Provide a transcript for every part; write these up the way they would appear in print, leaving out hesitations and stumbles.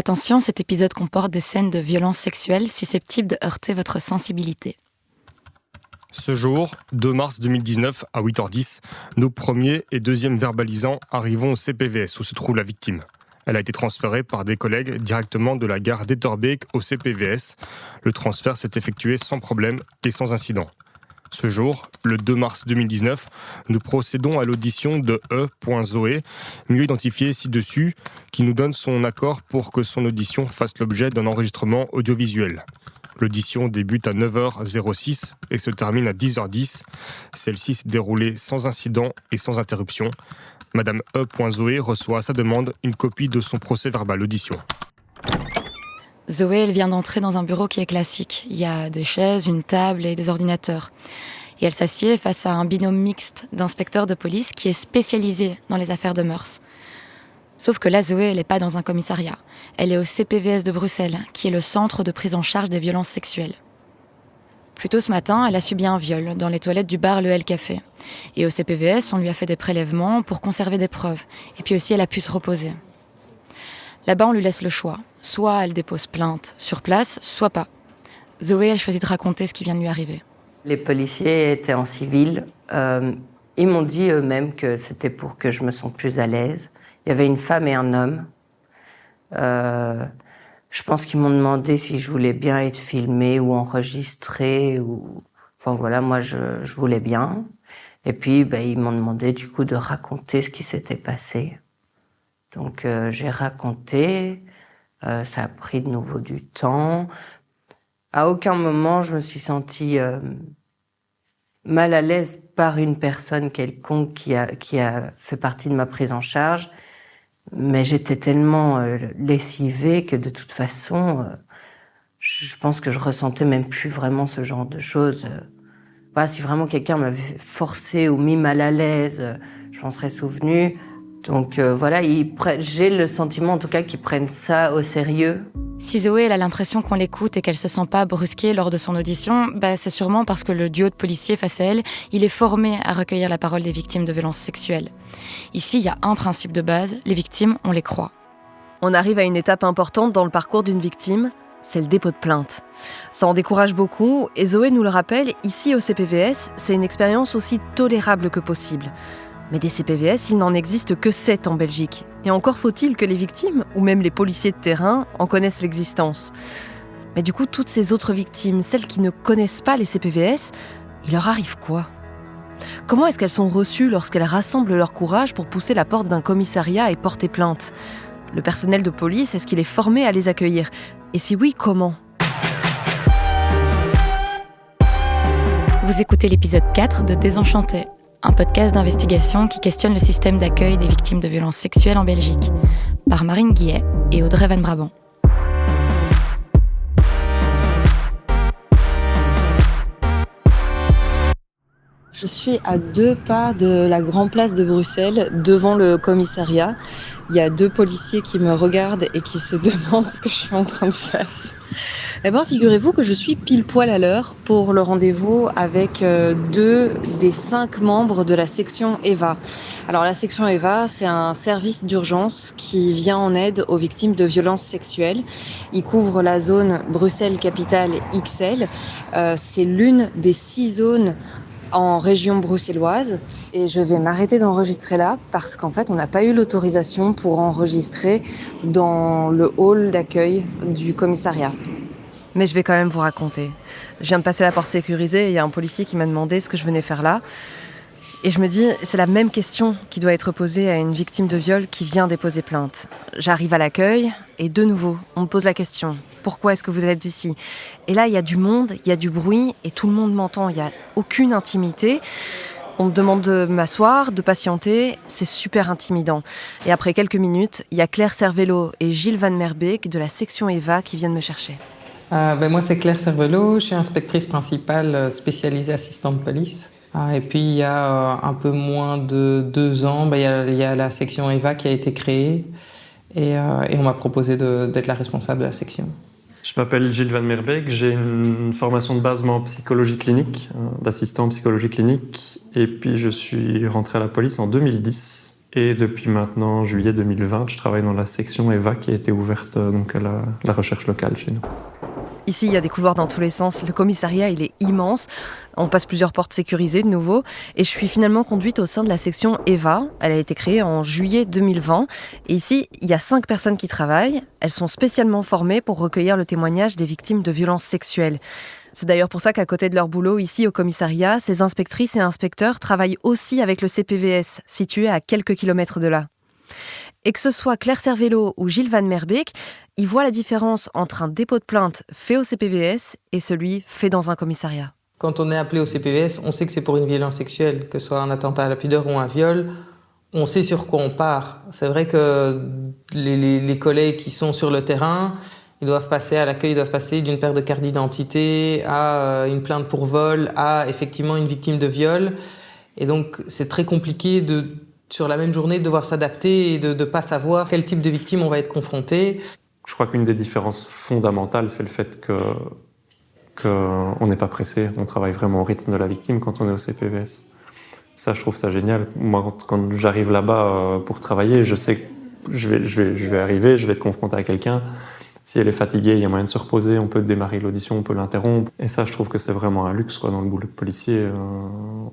Attention, cet épisode comporte des scènes de violences sexuelles susceptibles de heurter votre sensibilité. Ce jour, 2 mars 2019, à 8h10, nos premiers et deuxièmes verbalisants arrivons au CPVS où se trouve la victime. Elle a été transférée par des collègues directement de la gare d'Etterbeek au CPVS. Le transfert s'est effectué sans problème et sans incident. Ce jour, le 2 mars 2019, nous procédons à l'audition de E.Zoé, mieux identifié ci-dessus, qui nous donne son accord pour que son audition fasse l'objet d'un enregistrement audiovisuel. L'audition débute à 9h06 et se termine à 10h10. Celle-ci s'est déroulée sans incident et sans interruption. Madame E.Zoé reçoit à sa demande une copie de son procès-verbal d'audition. Zoé, elle vient d'entrer dans un bureau qui est classique. Il y a des chaises, une table et des ordinateurs. Et elle s'assied face à un binôme mixte d'inspecteurs de police qui est spécialisé dans les affaires de mœurs. Sauf que là, Zoé, elle n'est pas dans un commissariat. Elle est au CPVS de Bruxelles, qui est le centre de prise en charge des violences sexuelles. Plus tôt ce matin, elle a subi un viol dans les toilettes du bar Le L Café. Et au CPVS, on lui a fait des prélèvements pour conserver des preuves. Et puis aussi, elle a pu se reposer. Là-bas, on lui laisse le choix. Soit elle dépose plainte sur place, soit pas. Zoé, elle choisit de raconter ce qui vient de lui arriver. Les policiers étaient en civil. Ils m'ont dit eux-mêmes que c'était pour que je me sente plus à l'aise. Il y avait une femme et un homme. Je pense qu'ils m'ont demandé si je voulais bien être filmée ou enregistrée. Enfin voilà, moi je voulais bien. Et puis ils m'ont demandé du coup de raconter ce qui s'était passé. Donc j'ai raconté. Ça a pris de nouveau du temps. À aucun moment, je me suis sentie mal à l'aise par une personne quelconque qui a fait partie de ma prise en charge. Mais j'étais tellement lessivée que de toute façon, je pense que je ressentais même plus vraiment ce genre de choses. Si vraiment quelqu'un m'avait forcé ou mis mal à l'aise, je m'en serais souvenue. Donc voilà, j'ai le sentiment en tout cas qu'ils prennent ça au sérieux. Si Zoé elle a l'impression qu'on l'écoute et qu'elle se sent pas brusquée lors de son audition, c'est sûrement parce que le duo de policiers face à elle, il est formé à recueillir la parole des victimes de violences sexuelles. Ici, il y a un principe de base, les victimes, on les croit. On arrive à une étape importante dans le parcours d'une victime, c'est le dépôt de plainte. Ça en décourage beaucoup et Zoé nous le rappelle, ici au CPVS, c'est une expérience aussi tolérable que possible. Mais des CPVS, il n'en existe que 7 en Belgique. Et encore faut-il que les victimes, ou même les policiers de terrain, en connaissent l'existence. Mais du coup, toutes ces autres victimes, celles qui ne connaissent pas les CPVS, il leur arrive quoi ? Comment est-ce qu'elles sont reçues lorsqu'elles rassemblent leur courage pour pousser la porte d'un commissariat et porter plainte ? Le personnel de police, est-ce qu'il est formé à les accueillir ? Et si oui, comment ? Vous écoutez l'épisode 4 de Désenchanté, un podcast d'investigation qui questionne le système d'accueil des victimes de violences sexuelles en Belgique, par Marine Guillet et Audrey Van Brabant. Je suis à 2 pas de la grande place de Bruxelles, devant le commissariat. Il y a 2 policiers qui me regardent et qui se demandent ce que je suis en train de faire. Eh bien, figurez-vous que je suis pile poil à l'heure pour le rendez-vous avec 2 des 5 membres de la section EVA. Alors, la section EVA, c'est un service d'urgence qui vient en aide aux victimes de violences sexuelles. Il couvre la zone Bruxelles-Capitale XL. C'est l'une des 6 zones en région bruxelloise et je vais m'arrêter d'enregistrer là parce qu'en fait on n'a pas eu l'autorisation pour enregistrer dans le hall d'accueil du commissariat. Mais je vais quand même vous raconter. Je viens de passer la porte sécurisée et il y a un policier qui m'a demandé ce que je venais faire là. Et je me dis, c'est la même question qui doit être posée à une victime de viol qui vient déposer plainte. J'arrive à l'accueil et de nouveau, on me pose la question. Pourquoi est-ce que vous êtes ici ? Et là, il y a du monde, il y a du bruit et tout le monde m'entend. Il n'y a aucune intimité. On me demande de m'asseoir, de patienter. C'est super intimidant. Et après quelques minutes, il y a Claire Cervello et Gilles Van Merbeek de la section EVA qui viennent me chercher. Moi, c'est Claire Cervello. Je suis inspectrice principale spécialisée assistante de police. Et puis, il y a un peu moins de 2 ans, il y a la section EVA qui a été créée et on m'a proposé d'être la responsable de la section. Je m'appelle Gilles Van Merbeek, j'ai une formation de base en psychologie clinique, d'assistant en psychologie clinique, et puis je suis rentré à la police en 2010. Et depuis maintenant juillet 2020, je travaille dans la section EVA qui a été ouverte donc à la recherche locale chez nous. Ici, il y a des couloirs dans tous les sens. Le commissariat, il est immense. On passe plusieurs portes sécurisées de nouveau. Et je suis finalement conduite au sein de la section EVA. Elle a été créée en juillet 2020. Et ici, il y a 5 personnes qui travaillent. Elles sont spécialement formées pour recueillir le témoignage des victimes de violences sexuelles. C'est d'ailleurs pour ça qu'à côté de leur boulot ici au commissariat, ces inspectrices et inspecteurs travaillent aussi avec le CPVS, situé à quelques kilomètres de là. Et que ce soit Claire Cervello ou Gilles Van Merbeek, ils voient la différence entre un dépôt de plainte fait au CPVS et celui fait dans un commissariat. Quand on est appelé au CPVS, on sait que c'est pour une violence sexuelle, que ce soit un attentat à la pudeur ou un viol. On sait sur quoi on part. C'est vrai que les collègues qui sont sur le terrain, ils doivent passer à l'accueil, ils doivent passer d'une paire de cartes d'identité à une plainte pour vol, à effectivement une victime de viol. Et donc c'est très compliqué sur la même journée de devoir s'adapter et de ne pas savoir quel type de victime on va être confronté. Je crois qu'une des différences fondamentales, c'est le fait qu'on n'est pas pressé, on travaille vraiment au rythme de la victime quand on est au CPVS. Ça, je trouve ça génial. Moi, quand j'arrive là-bas pour travailler, je sais que je vais arriver, je vais être confronté à quelqu'un. Si elle est fatiguée, il y a moyen de se reposer, on peut démarrer l'audition, on peut l'interrompre. Et ça, je trouve que c'est vraiment un luxe dans le boulot de policier.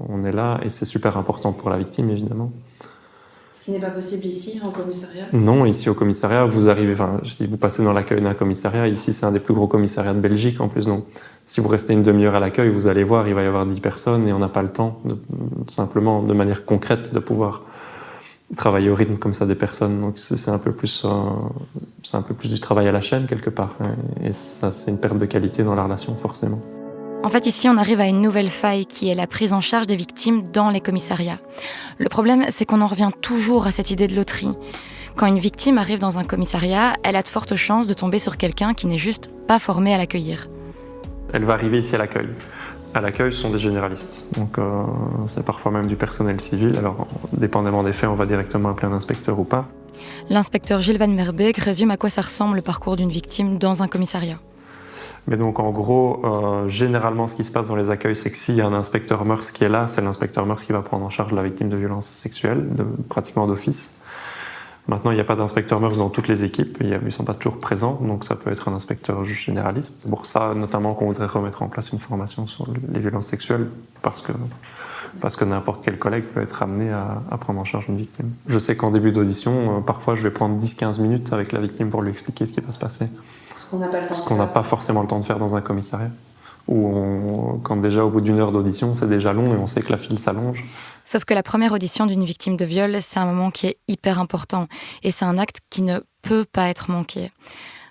On est là et c'est super important pour la victime, évidemment. Ce qui n'est pas possible ici, en commissariat ? Non, ici au commissariat, vous arrivez, si vous passez dans l'accueil d'un commissariat, ici c'est un des plus gros commissariats de Belgique en plus. Donc, si vous restez une demi-heure à l'accueil, vous allez voir, il va y avoir 10 personnes et on n'a pas le temps, simplement, de manière concrète, de pouvoir travailler au rythme comme ça des personnes. Donc c'est un peu plus du travail à la chaîne quelque part. Et ça, c'est une perte de qualité dans la relation, forcément. En fait, ici, on arrive à une nouvelle faille qui est la prise en charge des victimes dans les commissariats. Le problème, c'est qu'on en revient toujours à cette idée de loterie. Quand une victime arrive dans un commissariat, elle a de fortes chances de tomber sur quelqu'un qui n'est juste pas formé à l'accueillir. Elle va arriver ici à l'accueil. À l'accueil, ce sont des généralistes. Donc, c'est parfois même du personnel civil. Alors, dépendamment des faits, on va directement appeler un inspecteur ou pas. L'inspecteur Gilles Van Merbeek résume à quoi ça ressemble le parcours d'une victime dans un commissariat. Mais donc, en gros, généralement, ce qui se passe dans les accueils, c'est que s'il y a un inspecteur mœurs qui est là, c'est l'inspecteur mœurs qui va prendre en charge la victime de violences sexuelles, pratiquement d'office. Maintenant, il n'y a pas d'inspecteur mœurs dans toutes les équipes, ils ne sont pas toujours présents, donc ça peut être un inspecteur généraliste. C'est pour ça, notamment, qu'on voudrait remettre en place une formation sur les violences sexuelles, parce que n'importe quel collègue peut être amené à prendre en charge une victime. Je sais qu'en début d'audition, parfois, je vais prendre 10-15 minutes avec la victime pour lui expliquer ce qui va se passer. Ce qu'on n'a pas le temps Ce qu'on n'a pas forcément le temps de faire dans un commissariat. Quand déjà, au bout d'une heure d'audition, c'est déjà long et on sait que la file s'allonge. Sauf que la première audition d'une victime de viol, c'est un moment qui est hyper important. Et c'est un acte qui ne peut pas être manqué.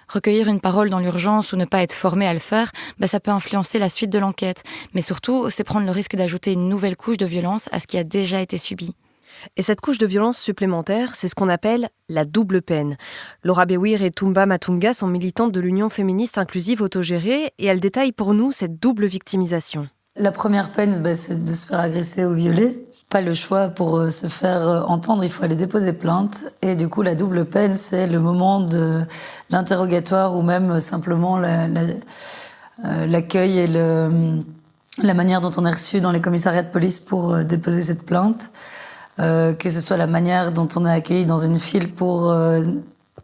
Recueillir une parole dans l'urgence ou ne pas être formé à le faire, ça peut influencer la suite de l'enquête. Mais surtout, c'est prendre le risque d'ajouter une nouvelle couche de violence à ce qui a déjà été subi. Et cette couche de violence supplémentaire, c'est ce qu'on appelle la double peine. Laura Bewir et Toumba Matunga sont militantes de l'Union féministe inclusive autogérée et elles détaillent pour nous cette double victimisation. La première peine, c'est de se faire agresser ou violer. Pas le choix pour se faire entendre, il faut aller déposer plainte. Et du coup, la double peine, c'est le moment de l'interrogatoire ou même simplement l'accueil et la manière dont on est reçu dans les commissariats de police pour déposer cette plainte. Que ce soit la manière dont on est accueilli dans une file pour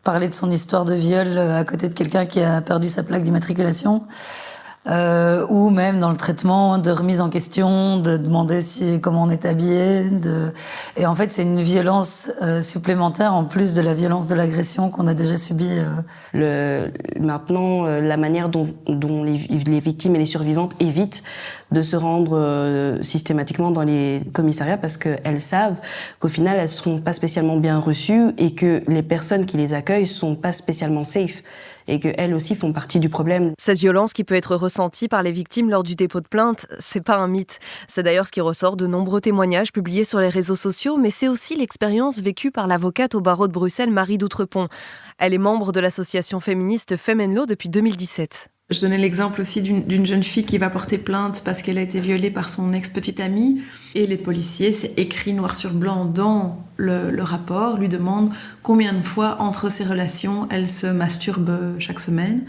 parler de son histoire de viol à côté de quelqu'un qui a perdu sa plaque d'immatriculation. Ou même dans le traitement de remise en question, de demander comment on est habillé. Et en fait, c'est une violence supplémentaire en plus de la violence de l'agression qu'on a déjà subie. Maintenant, la manière dont les victimes et les survivantes évitent de se rendre systématiquement dans les commissariats parce qu'elles savent qu'au final, elles ne seront pas spécialement bien reçues et que les personnes qui les accueillent ne sont pas spécialement safe. Et qu'elles aussi font partie du problème. Cette violence qui peut être ressentie par les victimes lors du dépôt de plainte, c'est pas un mythe. C'est d'ailleurs ce qui ressort de nombreux témoignages publiés sur les réseaux sociaux, mais c'est aussi l'expérience vécue par l'avocate au barreau de Bruxelles, Marie d'Outrepont. Elle est membre de l'association féministe Femme & Law depuis 2017. Je donnais l'exemple aussi d'une jeune fille qui va porter plainte parce qu'elle a été violée par son ex-petite amie. Et les policiers, c'est écrit noir sur blanc dans le rapport, lui demandent combien de fois entre ces relations elle se masturbe chaque semaine.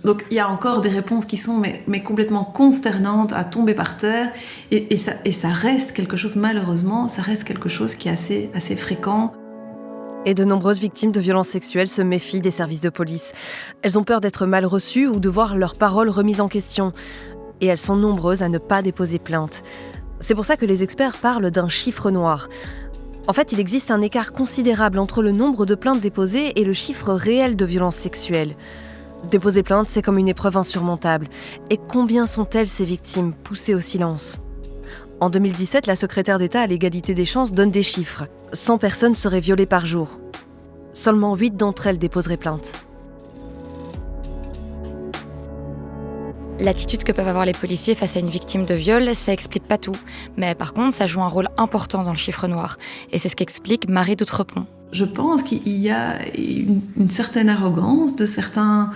Donc il y a encore des réponses qui sont mais complètement consternantes, à tomber par terre. Et ça reste quelque chose, malheureusement, ça reste quelque chose qui est assez fréquent. Et de nombreuses victimes de violences sexuelles se méfient des services de police. Elles ont peur d'être mal reçues ou de voir leurs paroles remises en question. Et elles sont nombreuses à ne pas déposer plainte. C'est pour ça que les experts parlent d'un chiffre noir. En fait, il existe un écart considérable entre le nombre de plaintes déposées et le chiffre réel de violences sexuelles. Déposer plainte, c'est comme une épreuve insurmontable. Et combien sont-elles, ces victimes, poussées au silence ? En 2017, la secrétaire d'État à l'égalité des chances donne des chiffres. 100 personnes seraient violées par jour. Seulement 8 d'entre elles déposeraient plainte. L'attitude que peuvent avoir les policiers face à une victime de viol, ça explique pas tout. Mais par contre, ça joue un rôle important dans le chiffre noir. Et c'est ce qu'explique Marie d'Outrepont. Je pense qu'il y a une certaine arrogance de certains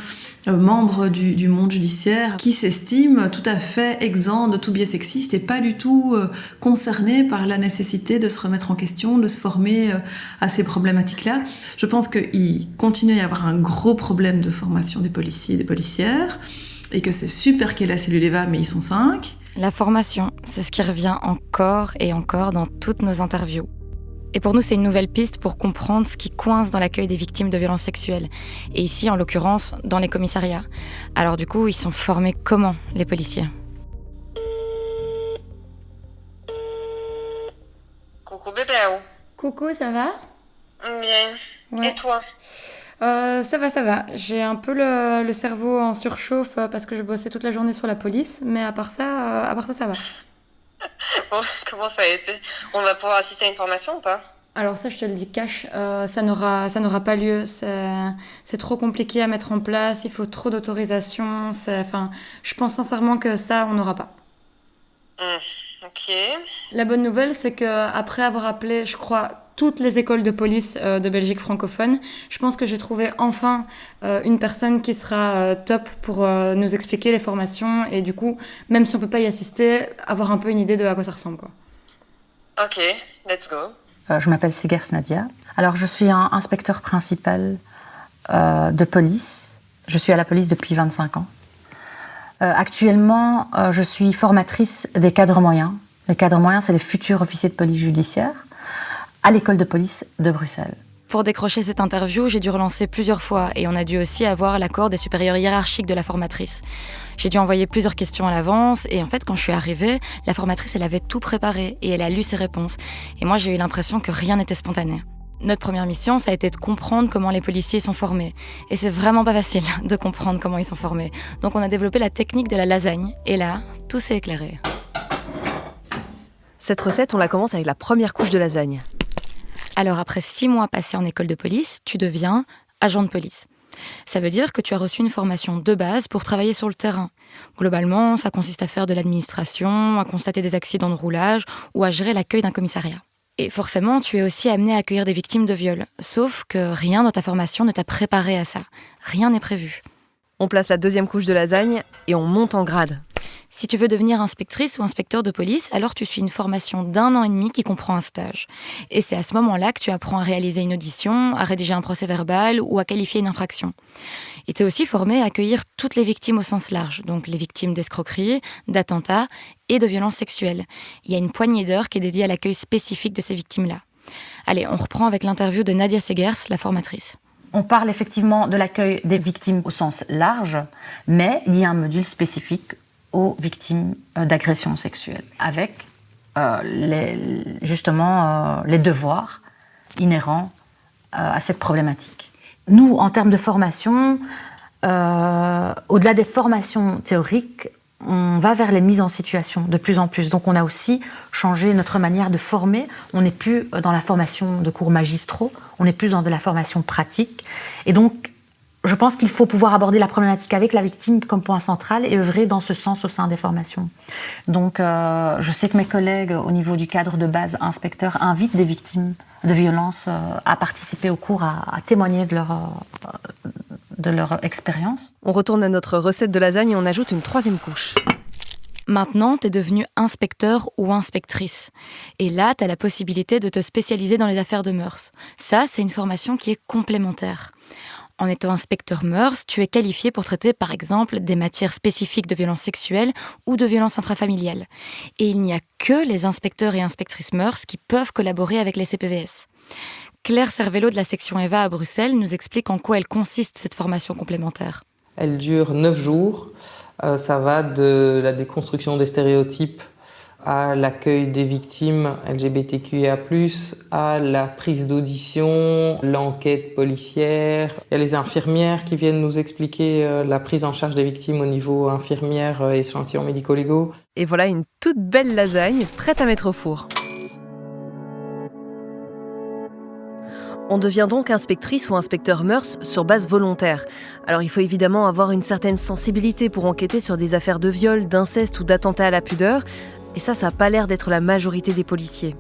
membres du monde judiciaire qui s'estiment tout à fait exempts de tout biais sexiste et pas du tout concernés par la nécessité de se remettre en question, de se former à ces problématiques-là. Je pense qu'il continue à y avoir un gros problème de formation des policiers et des policières et que c'est super qu'il y ait la cellule EVA, mais ils sont 5. La formation, c'est ce qui revient encore et encore dans toutes nos interviews. Et pour nous, c'est une nouvelle piste pour comprendre ce qui coince dans l'accueil des victimes de violences sexuelles. Et ici, en l'occurrence, dans les commissariats. Alors du coup, ils sont formés comment, les policiers ? Coucou bébé. Coucou, ça va ? Bien. Ouais. Et toi ? Ça va. J'ai un peu le cerveau en surchauffe parce que je bossais toute la journée sur la police. Mais à part ça, ça va. Bon, comment ça a été ? On va pouvoir assister à une formation ou pas ? Alors ça, je te le dis cash, ça n'aura pas lieu. C'est trop compliqué à mettre en place, il faut trop d'autorisation. Je pense sincèrement que ça, on n'aura pas. Ok. La bonne nouvelle, c'est qu'après avoir appelé, je crois, toutes les écoles de police de Belgique francophone, je pense que j'ai trouvé enfin une personne qui sera top pour nous expliquer les formations et du coup, même si on peut pas y assister, avoir un peu une idée de à quoi ça ressemble, quoi. Ok, let's go. Je m'appelle Segers Nadia. Alors, je suis un inspecteur principal de police. Je suis à la police depuis 25 ans. Actuellement, je suis formatrice des cadres moyens. Les cadres moyens, c'est les futurs officiers de police judiciaire à l'école de police de Bruxelles. Pour décrocher cette interview, j'ai dû relancer plusieurs fois et on a dû aussi avoir l'accord des supérieurs hiérarchiques de la formatrice. J'ai dû envoyer plusieurs questions à l'avance et en fait, quand je suis arrivée, la formatrice, elle avait tout préparé et elle a lu ses réponses. Et moi, j'ai eu l'impression que rien n'était spontané. Notre première mission, ça a été de comprendre comment les policiers sont formés. Et c'est vraiment pas facile de comprendre comment ils sont formés. Donc on a développé la technique de la lasagne. Et là, tout s'est éclairé. Cette recette, on la commence avec la première couche de lasagne. Alors après 6 mois passés en école de police, tu deviens agent de police. Ça veut dire que tu as reçu une formation de base pour travailler sur le terrain. Globalement, ça consiste à faire de l'administration, à constater des accidents de roulage ou à gérer l'accueil d'un commissariat. Et forcément, tu es aussi amené à accueillir des victimes de viol. Sauf que rien dans ta formation ne t'a préparé à ça. Rien n'est prévu. On place la deuxième couche de lasagne et on monte en grade. Si tu veux devenir inspectrice ou inspecteur de police, alors tu suis une formation d'1 an et demi qui comprend un stage. Et c'est à ce moment-là que tu apprends à réaliser une audition, à rédiger un procès-verbal ou à qualifier une infraction. Et tu es aussi formé à accueillir toutes les victimes au sens large, donc les victimes d'escroquerie, d'attentats et de violences sexuelles. Il y a une poignée d'heures qui est dédiée à l'accueil spécifique de ces victimes-là. Allez, on reprend avec l'interview de Nadia Segers, la formatrice. On parle effectivement de l'accueil des victimes au sens large, mais il y a un module spécifique aux victimes d'agressions sexuelles, avec les devoirs inhérents à cette problématique. Nous, en termes de formation, au-delà des formations théoriques, on va vers les mises en situation de plus en plus. Donc on a aussi changé notre manière de former. On n'est plus dans la formation de cours magistraux, on est plus dans de la formation pratique. Et donc, je pense qu'il faut pouvoir aborder la problématique avec la victime comme point central et œuvrer dans ce sens au sein des formations. Donc, je sais que mes collègues, au niveau du cadre de base inspecteur, invitent des victimes de violences à participer au cours, à témoigner de de leur expérience. On retourne à notre recette de lasagne et on ajoute une 3e couche. Maintenant, tu es devenue inspecteur ou inspectrice. Et là, tu as la possibilité de te spécialiser dans les affaires de mœurs. Ça, c'est une formation qui est complémentaire. En étant inspecteur mœurs, tu es qualifié pour traiter, par exemple, des matières spécifiques de violences sexuelles ou de violences intrafamiliales. Et il n'y a que les inspecteurs et inspectrices mœurs qui peuvent collaborer avec les CPVS. Claire Cervello de la section EVA à Bruxelles nous explique en quoi elle consiste, cette formation complémentaire. Elle dure 9 jours. Ça va de la déconstruction des stéréotypes à l'accueil des victimes LGBTQIA+, à la prise d'audition, l'enquête policière. Il y a les infirmières qui viennent nous expliquer la prise en charge des victimes au niveau infirmière et échantillons médico-légaux. Et voilà une toute belle lasagne prête à mettre au four. On devient donc inspectrice ou inspecteur mœurs sur base volontaire. Alors il faut évidemment avoir une certaine sensibilité pour enquêter sur des affaires de viol, d'inceste ou d'attentat à la pudeur. Et ça n'a pas l'air d'être la majorité des policiers.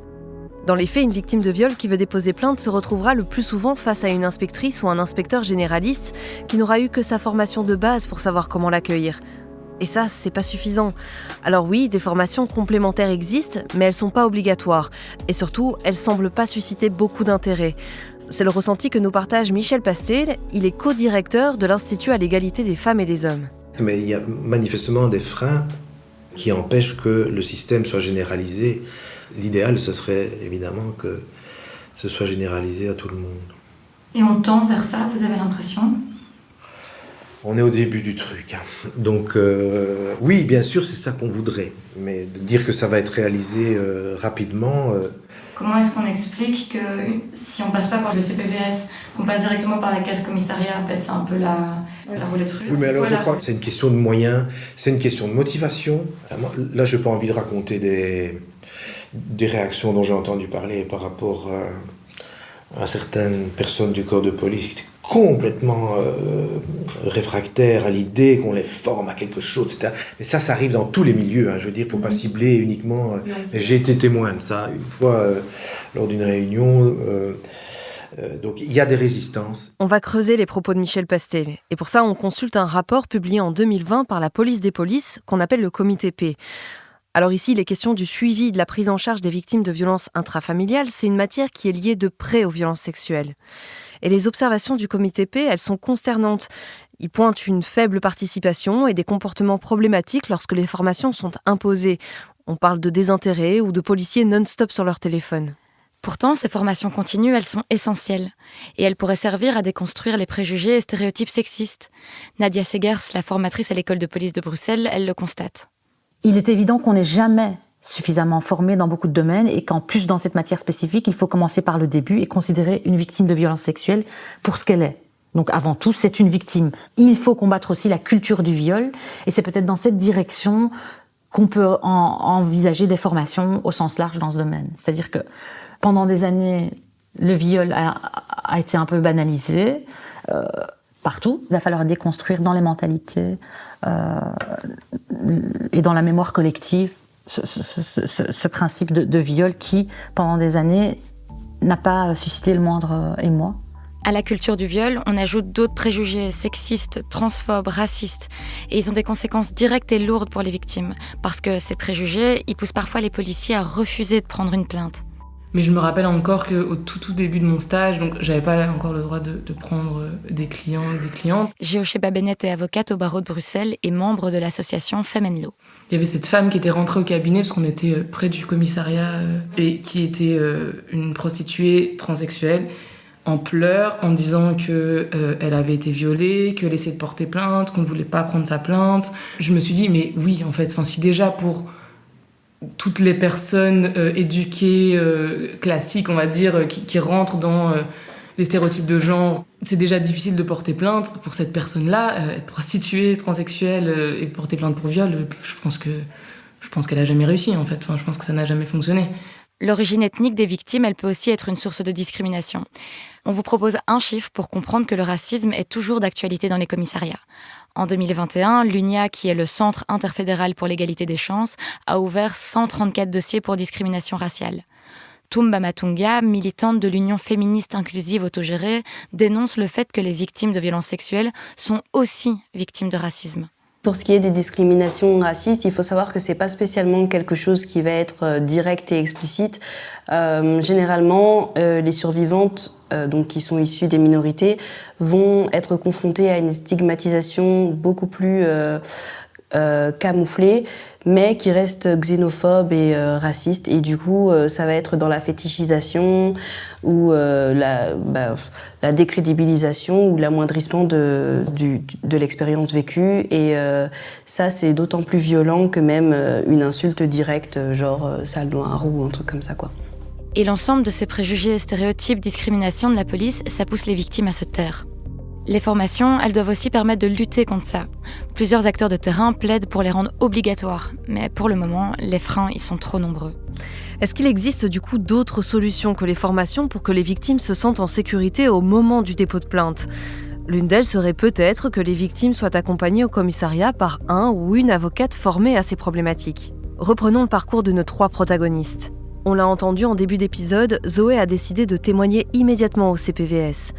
Dans les faits, une victime de viol qui veut déposer plainte se retrouvera le plus souvent face à une inspectrice ou un inspecteur généraliste qui n'aura eu que sa formation de base pour savoir comment l'accueillir. Et ça, c'est pas suffisant. Alors oui, des formations complémentaires existent, mais elles sont pas obligatoires. Et surtout, elles semblent pas susciter beaucoup d'intérêt. C'est le ressenti que nous partage Michel Pastel. Il est co-directeur de l'Institut à l'égalité des femmes et des hommes. Mais il y a manifestement des freins qui empêchent que le système soit généralisé. L'idéal, ce serait évidemment que ce soit généralisé à tout le monde. Et on tend vers ça, vous avez l'impression ? On est au début du truc. Donc oui, bien sûr, c'est ça qu'on voudrait. Mais de dire que ça va être réalisé rapidement... Comment est-ce qu'on explique que si on passe pas par le CPVS, qu'on passe directement par la case commissariat, c'est un peu la roulette russe. Oui, mais alors je crois que c'est une question de moyens, c'est une question de motivation. Là, je n'ai pas envie de raconter des réactions dont j'ai entendu parler par rapport à certaines personnes du corps de police qui étaient complètement réfractaires à l'idée qu'on les forme à quelque chose, etc. Mais ça arrive dans tous les milieux. Je veux dire, il ne faut pas cibler uniquement... J'ai été témoin de ça une fois lors d'une réunion. Donc il y a des résistances. On va creuser les propos de Michel Pastel. Et pour ça, on consulte un rapport publié en 2020 par la police des polices, qu'on appelle le Comité P. Alors ici, il est question du suivi de la prise en charge des victimes de violences intrafamiliales. C'est une matière qui est liée de près aux violences sexuelles. Et les observations du Comité P, elles sont consternantes. Ils pointent une faible participation et des comportements problématiques lorsque les formations sont imposées. On parle de désintérêt ou de policiers non-stop sur leur téléphone. Pourtant, ces formations continues, elles sont essentielles. Et elles pourraient servir à déconstruire les préjugés et stéréotypes sexistes. Nadia Segers, la formatrice à l'école de police de Bruxelles, elle le constate. Il est évident qu'on n'est jamais suffisamment formé dans beaucoup de domaines et qu'en plus dans cette matière spécifique, il faut commencer par le début et considérer une victime de violence sexuelle pour ce qu'elle est. Donc avant tout, c'est une victime. Il faut combattre aussi la culture du viol et c'est peut-être dans cette direction qu'on peut envisager des formations au sens large dans ce domaine. C'est-à-dire que pendant des années, le viol a été un peu banalisé partout. Il va falloir déconstruire dans les mentalités et dans la mémoire collective ce principe de viol qui, pendant des années, n'a pas suscité le moindre émoi. À la culture du viol, on ajoute d'autres préjugés sexistes, transphobes, racistes. Et ils ont des conséquences directes et lourdes pour les victimes. Parce que ces préjugés, ils poussent parfois les policiers à refuser de prendre une plainte. Mais je me rappelle encore qu'au tout début de mon stage, donc j'avais pas encore le droit de prendre des clients, des clientes. Geosheba Bennett est avocate au barreau de Bruxelles et membre de l'association Femen Law. Il y avait cette femme qui était rentrée au cabinet parce qu'on était près du commissariat et qui était une prostituée transsexuelle en pleurs, en disant qu'elle avait été violée, qu'elle essayait de porter plainte, qu'on ne voulait pas prendre sa plainte. Je me suis dit, mais oui, en fait, si déjà pour toutes les personnes éduquées, classiques, on va dire, qui rentrent dans les stéréotypes de genre, c'est déjà difficile de porter plainte. Pour cette personne-là, être prostituée, transsexuelle et porter plainte pour viol, je pense qu'elle n'a jamais réussi, en fait. Enfin, je pense que ça n'a jamais fonctionné. L'origine ethnique des victimes, elle peut aussi être une source de discrimination. On vous propose un chiffre pour comprendre que le racisme est toujours d'actualité dans les commissariats. En 2021, l'UNIA, qui est le Centre interfédéral pour l'égalité des chances, a ouvert 134 dossiers pour discrimination raciale. Toumba Matunga, militante de l'Union féministe inclusive autogérée, dénonce le fait que les victimes de violences sexuelles sont aussi victimes de racisme. Pour ce qui est des discriminations racistes, il faut savoir que c'est pas spécialement quelque chose qui va être direct et explicite. Généralement, les survivantes, donc qui sont issues des minorités, vont être confrontées à une stigmatisation beaucoup plus camouflée, mais qui reste xénophobe et raciste. Et du coup, ça va être dans la fétichisation ou la décrédibilisation ou l'amoindrissement de l'expérience vécue. Et ça, c'est d'autant plus violent que même une insulte directe, genre sale noire ou un truc comme ça, quoi. Et l'ensemble de ces préjugés, stéréotypes, discriminations de la police, ça pousse les victimes à se taire. Les formations, elles doivent aussi permettre de lutter contre ça. Plusieurs acteurs de terrain plaident pour les rendre obligatoires. Mais pour le moment, les freins, ils sont trop nombreux. Est-ce qu'il existe du coup d'autres solutions que les formations pour que les victimes se sentent en sécurité au moment du dépôt de plainte ? L'une d'elles serait peut-être que les victimes soient accompagnées au commissariat par un ou une avocate formée à ces problématiques. Reprenons le parcours de nos 3 protagonistes. On l'a entendu en début d'épisode, Zoé a décidé de témoigner immédiatement au CPVS.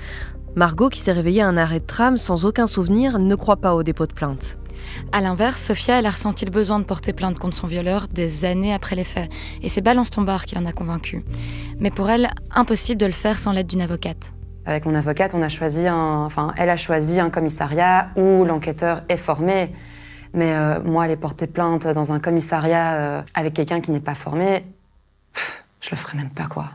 Margot, qui s'est réveillée à un arrêt de tram sans aucun souvenir, ne croit pas au dépôt de plainte. À l'inverse, Sophia, elle a ressenti le besoin de porter plainte contre son violeur des années après les faits. Et c'est Balance ton bar qui l'en a convaincue. Mais pour elle, impossible de le faire sans l'aide d'une avocate. Avec mon avocate, elle a choisi un commissariat où l'enquêteur est formé. Mais moi, aller porter plainte dans un commissariat avec quelqu'un qui n'est pas formé, je le ferais même pas, quoi.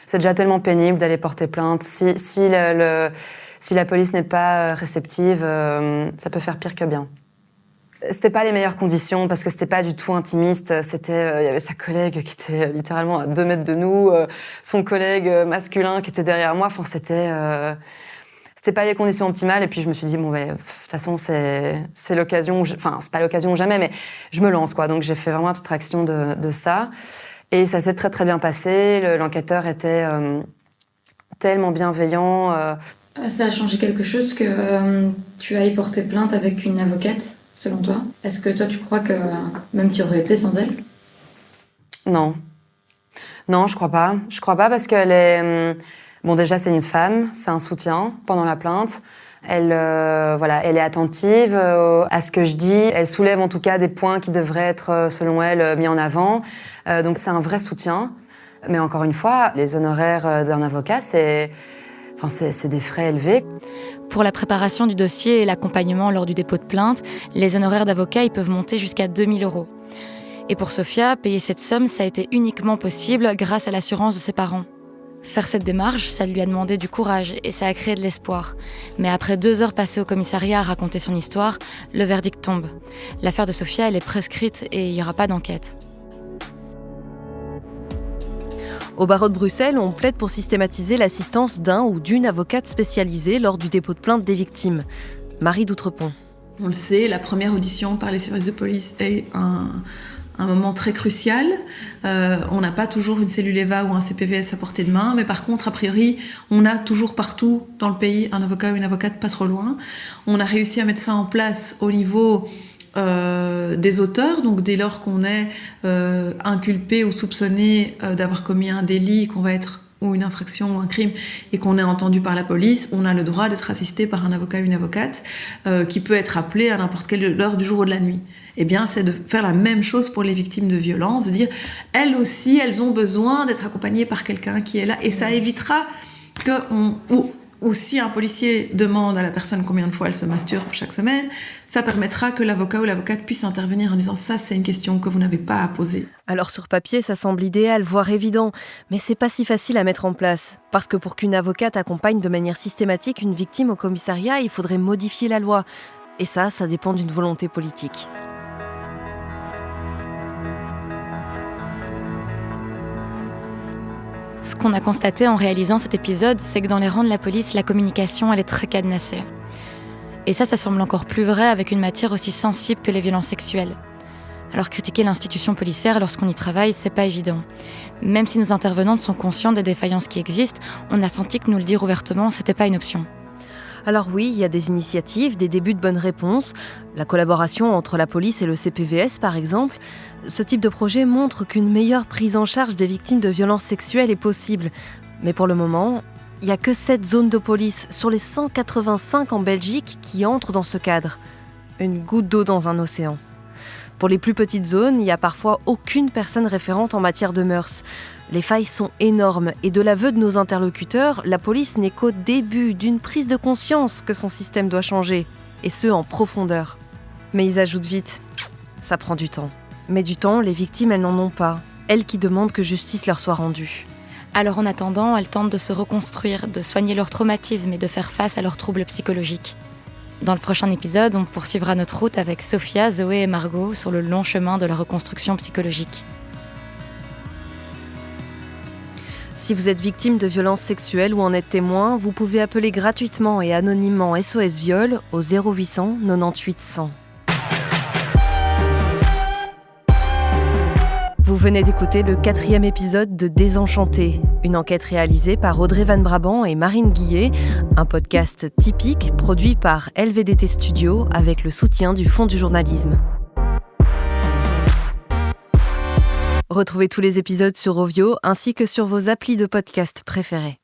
C'est déjà tellement pénible d'aller porter plainte. Si la police n'est pas réceptive, ça peut faire pire que bien. C'était pas les meilleures conditions parce que c'était pas du tout intimiste. Il y avait sa collègue qui était littéralement à 2 mètres de nous, son collègue masculin qui était derrière moi. Enfin, c'était pas les conditions optimales. Et puis je me suis dit de toute façon c'est l'occasion. C'est pas l'occasion ou jamais, mais je me lance, quoi. Donc j'ai fait vraiment abstraction de ça. Et ça s'est très très bien passé. L'enquêteur était tellement bienveillant. Ça a changé quelque chose que tu ailles porter plainte avec une avocate, selon toi ? Est-ce que toi tu crois que même tu aurais été sans elle ? Non. Non, je crois pas. Je crois pas parce qu'elle est... déjà c'est une femme, c'est un soutien pendant la plainte. Elle est attentive à ce que je dis. Elle soulève en tout cas des points qui devraient être, selon elle, mis en avant. Donc c'est un vrai soutien. Mais encore une fois, les honoraires d'un avocat, c'est des frais élevés. Pour la préparation du dossier et l'accompagnement lors du dépôt de plainte, les honoraires d'avocat ils peuvent monter jusqu'à 2 000 €. Et pour Sophia, payer cette somme, ça a été uniquement possible grâce à l'assurance de ses parents. Faire cette démarche, ça lui a demandé du courage et ça a créé de l'espoir. Mais après 2 heures passées au commissariat à raconter son histoire, le verdict tombe. L'affaire de Sophia, elle est prescrite et il n'y aura pas d'enquête. Au barreau de Bruxelles, on plaide pour systématiser l'assistance d'un ou d'une avocate spécialisée lors du dépôt de plainte des victimes. Marie d'Outrepont. On le sait, la première audition par les services de police est un moment très crucial. On n'a pas toujours une cellule EVA ou un CPVS à portée de main, mais par contre, a priori, on a toujours partout dans le pays un avocat ou une avocate pas trop loin. On a réussi à mettre ça en place au niveau des auteurs, donc dès lors qu'on est inculpé ou soupçonné d'avoir commis un délit, qu'on va être ou une infraction ou un crime, et qu'on est entendu par la police, on a le droit d'être assisté par un avocat ou une avocate qui peut être appelé à n'importe quelle heure du jour ou de la nuit. Eh bien, c'est de faire la même chose pour les victimes de violences, de dire, elles aussi, elles ont besoin d'être accompagnées par quelqu'un qui est là, et ça évitera ou si un policier demande à la personne combien de fois elle se masturbe chaque semaine, ça permettra que l'avocat ou l'avocate puisse intervenir en disant « ça, c'est une question que vous n'avez pas à poser ». Alors sur papier, ça semble idéal, voire évident, mais c'est pas si facile à mettre en place. Parce que pour qu'une avocate accompagne de manière systématique une victime au commissariat, il faudrait modifier la loi. Et ça dépend d'une volonté politique. Ce qu'on a constaté en réalisant cet épisode, c'est que dans les rangs de la police, la communication, elle est très cadenassée. Et ça semble encore plus vrai avec une matière aussi sensible que les violences sexuelles. Alors critiquer l'institution policière lorsqu'on y travaille, c'est pas évident. Même si nos intervenantes sont conscientes des défaillances qui existent, on a senti que nous le dire ouvertement, c'était pas une option. Alors oui, il y a des initiatives, des débuts de bonnes réponses, la collaboration entre la police et le CPVS par exemple. Ce type de projet montre qu'une meilleure prise en charge des victimes de violences sexuelles est possible. Mais pour le moment, il n'y a que 7 zones de police sur les 185 en Belgique qui entrent dans ce cadre. Une goutte d'eau dans un océan. Pour les plus petites zones, il n'y a parfois aucune personne référente en matière de mœurs. Les failles sont énormes et de l'aveu de nos interlocuteurs, la police n'est qu'au début d'une prise de conscience que son système doit changer, et ce en profondeur. Mais ils ajoutent vite, ça prend du temps. Mais du temps, les victimes, elles n'en ont pas. Elles qui demandent que justice leur soit rendue. Alors en attendant, elles tentent de se reconstruire, de soigner leur traumatisme et de faire face à leurs troubles psychologiques. Dans le prochain épisode, on poursuivra notre route avec Sophia, Zoé et Margot sur le long chemin de la reconstruction psychologique. Si vous êtes victime de violences sexuelles ou en êtes témoin, vous pouvez appeler gratuitement et anonymement SOS Viol au 0800 98 100. Vous venez d'écouter le 4e épisode de Désenchanté, une enquête réalisée par Audrey Van Brabant et Marine Guillet, un podcast typique produit par LVDT Studio avec le soutien du Fonds du journalisme. Retrouvez tous les épisodes sur Rovio ainsi que sur vos applis de podcast préférés.